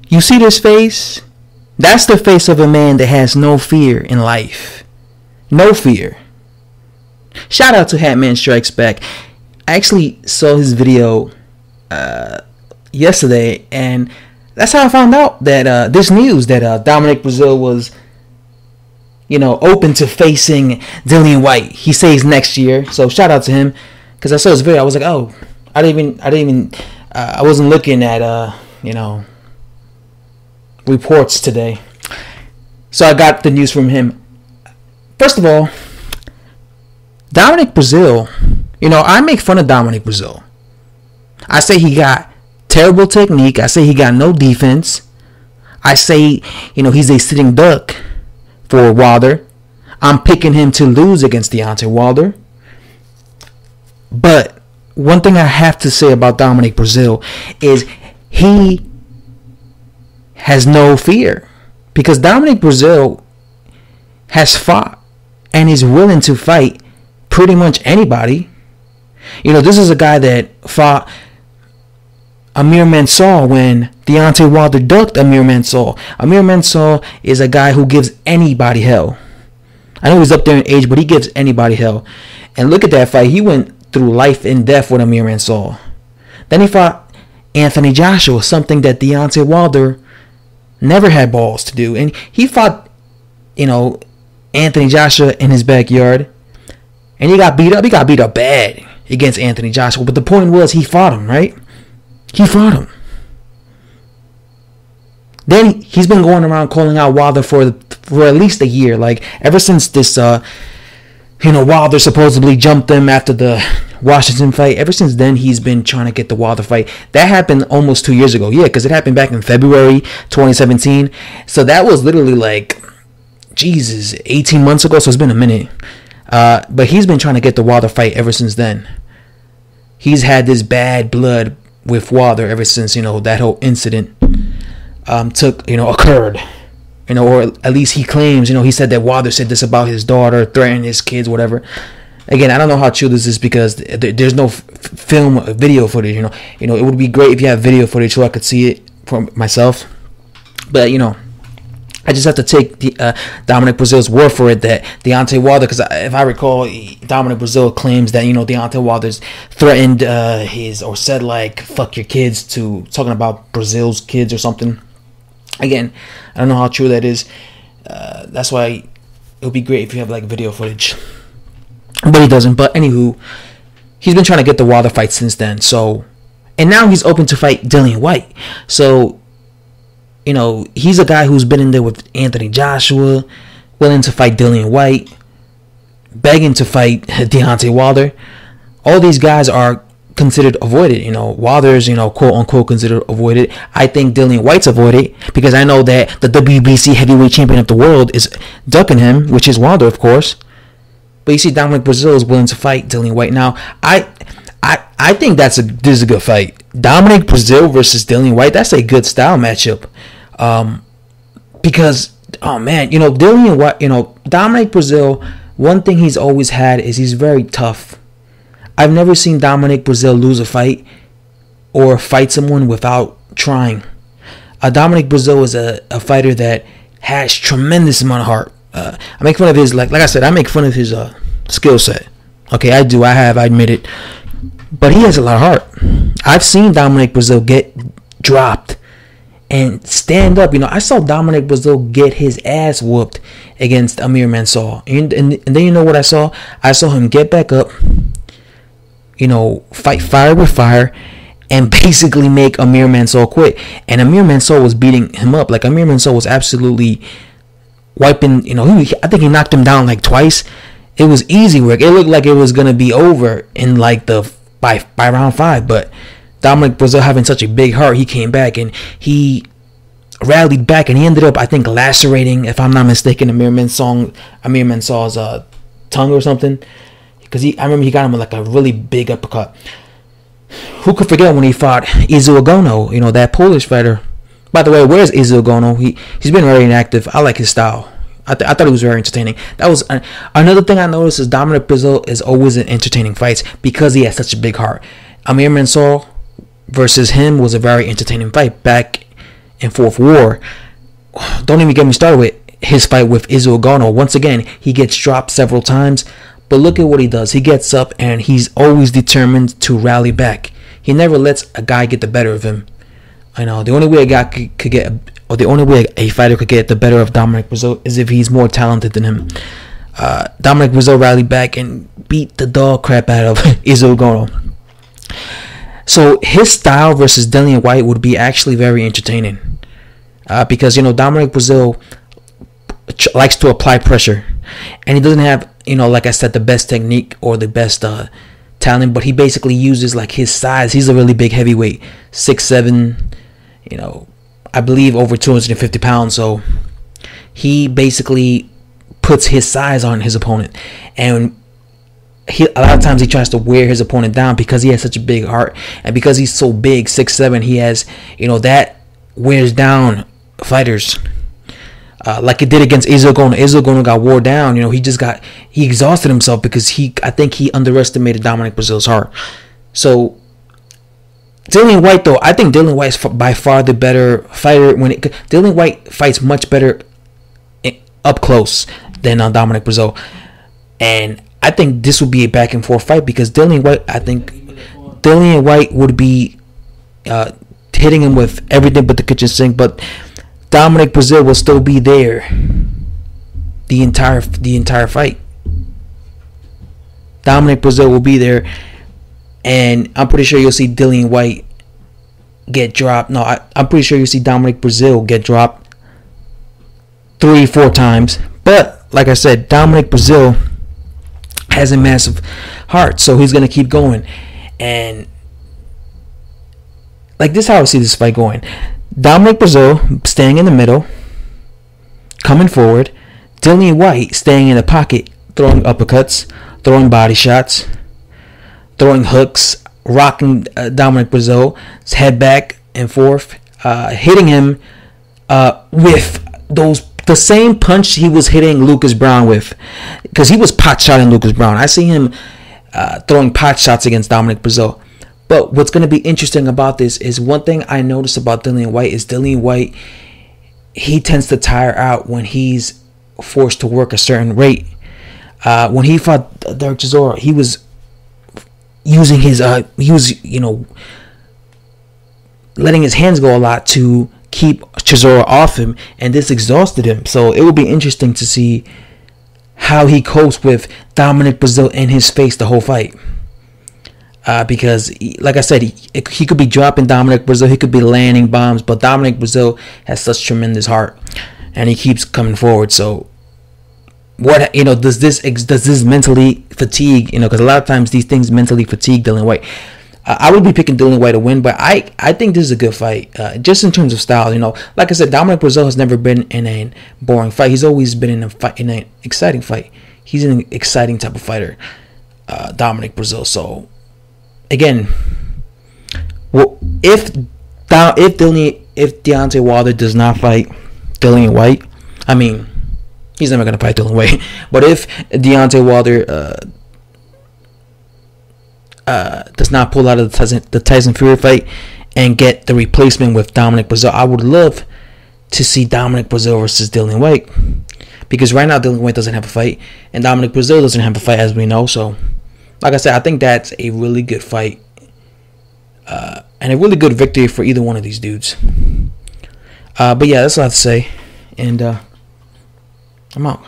You see this face? That's the face of a man that has no fear in life. No fear. Shout out to Hatman Strikes Back. I actually saw his video yesterday, and that's how I found out that this news that Dominic Breazeale was, open to facing Dillian Whyte. He says next year, so shout out to him, because I saw his video. I was like, oh, I wasn't looking at reports today, so I got the news from him. First of all, Dominic Breazeale, I make fun of Dominic Breazeale. I say he got terrible technique. I say he got no defense. I say, he's a sitting duck for Wilder. I'm picking him to lose against Deontay Wilder. But one thing I have to say about Dominic Breazeale is he has no fear. Because Dominic Breazeale has fought and is willing to fight pretty much anybody. This is a guy that fought Amir Mansour when Deontay Wilder ducked Amir Mansour. Amir Mansour is a guy who gives anybody hell. I know he's up there in age, but he gives anybody hell. And look at that fight. He went through life and death with Amir Mansour. Then he fought Anthony Joshua, something that Deontay Wilder never had balls to do. And he fought, Anthony Joshua in his backyard. And he got beat up. He got beat up bad against Anthony Joshua. But the point was, he fought him, right? He fought him. Then he's been going around calling out Wilder for at least a year. Like, ever since this, Wilder supposedly jumped him after the Washington fight. Ever since then, he's been trying to get the Wilder fight. That happened almost 2 years ago. Yeah, because it happened back in February 2017. So that was literally like, 18 months ago. So it's been a minute. But he's been trying to get the Wilder fight ever since then. He's had this bad blood with Wilder ever since, that whole incident occurred. Or at least he claims, he said that Wilder said this about his daughter, threatened his kids, whatever. Again, I don't know how true this is because there's no video footage, it would be great if you have video footage so I could see it for myself. But, I just have to take Dominic Breazeale's word for it that Deontay Wilder, because if I recall, Dominic Breazeale claims that, Deontay Wilder's threatened or said, like, fuck your kids, to talking about Breazeale's kids or something. Again, I don't know how true that is. That's why it would be great if you have, like, video footage. But he doesn't. But anywho, he's been trying to get the Wilder fight since then. So, and now he's open to fight Dillian Whyte. So, he's a guy who's been in there with Anthony Joshua, willing to fight Dillian Whyte, begging to fight Deontay Wilder. All these guys are considered avoided. Wilder's, quote unquote considered avoided. I think Dillian Whyte's avoided because I know that the WBC heavyweight champion of the world is ducking him, which is Wilder, of course. But you see, Dominic Breazeale is willing to fight Dillian Whyte. Now, I think this is a good fight. Dominic Breazeale versus Dillian Whyte, that's a good style matchup. Because, oh man, Dillian Whyte, Dominic Breazeale, one thing he's always had is he's very tough. I've never seen Dominic Breazeale lose a fight or fight someone without trying. Dominic Breazeale is a fighter that has tremendous amount of heart. I make fun of his, like I said, I make fun of his skill set. Okay, I do. I admit it. But he has a lot of heart. I've seen Dominic Breazeale get dropped and stand up. I saw Dominic Breazeale get his ass whooped against Amir Mansour. And then you know what I saw? I saw him get back up, fight fire with fire, and basically make Amir Mansour quit. And Amir Mansour was beating him up. Like, Amir Mansour was absolutely wiping, I think he knocked him down like twice. It was easy work. It looked like it was going to be over in like by round 5, but Dominic Breazeale, having such a big heart, he came back and he rallied back and he ended up, I think, lacerating, if I'm not mistaken, Amir Mansour's tongue or something, because I remember he got him with like a really big uppercut. Who could forget when he fought Izu Ogono, that Polish fighter? By the way, where's Izu Ogono? He's been very inactive. I like his style. I thought it was very entertaining. That was another thing I noticed is Dominic Breazeale is always in entertaining fights because he has such a big heart. Amir Mansour versus him was a very entertaining fight back and fourth war. Don't even get me started with his fight with Israel Gano. Once again, he gets dropped several times, but look at what he does. He gets up and he's always determined to rally back. He never lets a guy get the better of him. I know the only way a guy could get, or the only way a fighter could get the better of Dominic Breazeale is if he's more talented than him. Dominic Breazeale rallied back and beat the dog crap out of Israel Gano. So his style versus Dillian Whyte would be actually very entertaining. Because, Dominic Breazeale likes to apply pressure. And he doesn't have, like I said, the best technique or the best talent. But he basically uses, like, his size. He's a really big heavyweight. 6'7", I believe over 250 pounds. So he basically puts his size on his opponent. And a lot of times he tries to wear his opponent down because he has such a big heart. And because he's so big, 6'7", he has, that wears down fighters. Like it did against Israel Gano. Israel Gano got wore down. He exhausted himself because I think he underestimated Dominic Breazeale's heart. So Dillian Whyte, though, I think Dillian Whyte is by far the better fighter. Dillian Whyte fights much better up close than Dominic Breazeale, and I think this would be a back and forth fight because Dillian Whyte would be hitting him with everything but the kitchen sink, but Dominic Breazeale will still be there the entire fight. Dominic Breazeale will be there, and I'm pretty sure you'll see Dillian Whyte get dropped. No, I'm pretty sure you'll see Dominic Breazeale get dropped 3-4 times. But like I said, Dominic Breazeale has a massive heart, so he's gonna keep going. And like this, is how I see this fight going. Dominic Breazeale staying in the middle, coming forward. Dillian Whyte staying in the pocket, throwing uppercuts, throwing body shots, throwing hooks, rocking Dominic Breazeale's head back and forth, hitting him with the same punch he was hitting Lucas Brown with, because he was pot shotting Lucas Brown. I see him throwing pot shots against Dominic Breazeale. But what's going to be interesting about this is one thing I noticed about Dillian Whyte is Dillian Whyte, he tends to tire out when he's forced to work a certain rate. When he fought Derek Chisora, he was using his letting his hands go a lot to keep Chisora off him, and this exhausted him. So it will be interesting to see how he copes with Dominic Breazeale in his face the whole fight. Because, like I said, he could be dropping Dominic Breazeale, he could be landing bombs, but Dominic Breazeale has such tremendous heart, and he keeps coming forward. So, what does this mentally fatigue? Because a lot of times these things mentally fatigue Dillian Whyte. I would be picking Dillian Whyte to win, but I think this is a good fight, just in terms of style. Like I said, Dominic Breazeale has never been in a boring fight. He's always been in an exciting fight. He's an exciting type of fighter, Dominic Breazeale. So. Again, well, if Deontay Wilder does not fight Dillian Whyte, I mean, he's never gonna fight Dillian Whyte. But if Deontay Wilder does not pull out of the Tyson Fury fight and get the replacement with Dominic Breazeale, I would love to see Dominic Breazeale versus Dillian Whyte, because right now Dillian Whyte doesn't have a fight and Dominic Breazeale doesn't have a fight, as we know. So. Like I said, I think that's a really good fight and a really good victory for either one of these dudes. But yeah, that's all I have to say. And I'm out.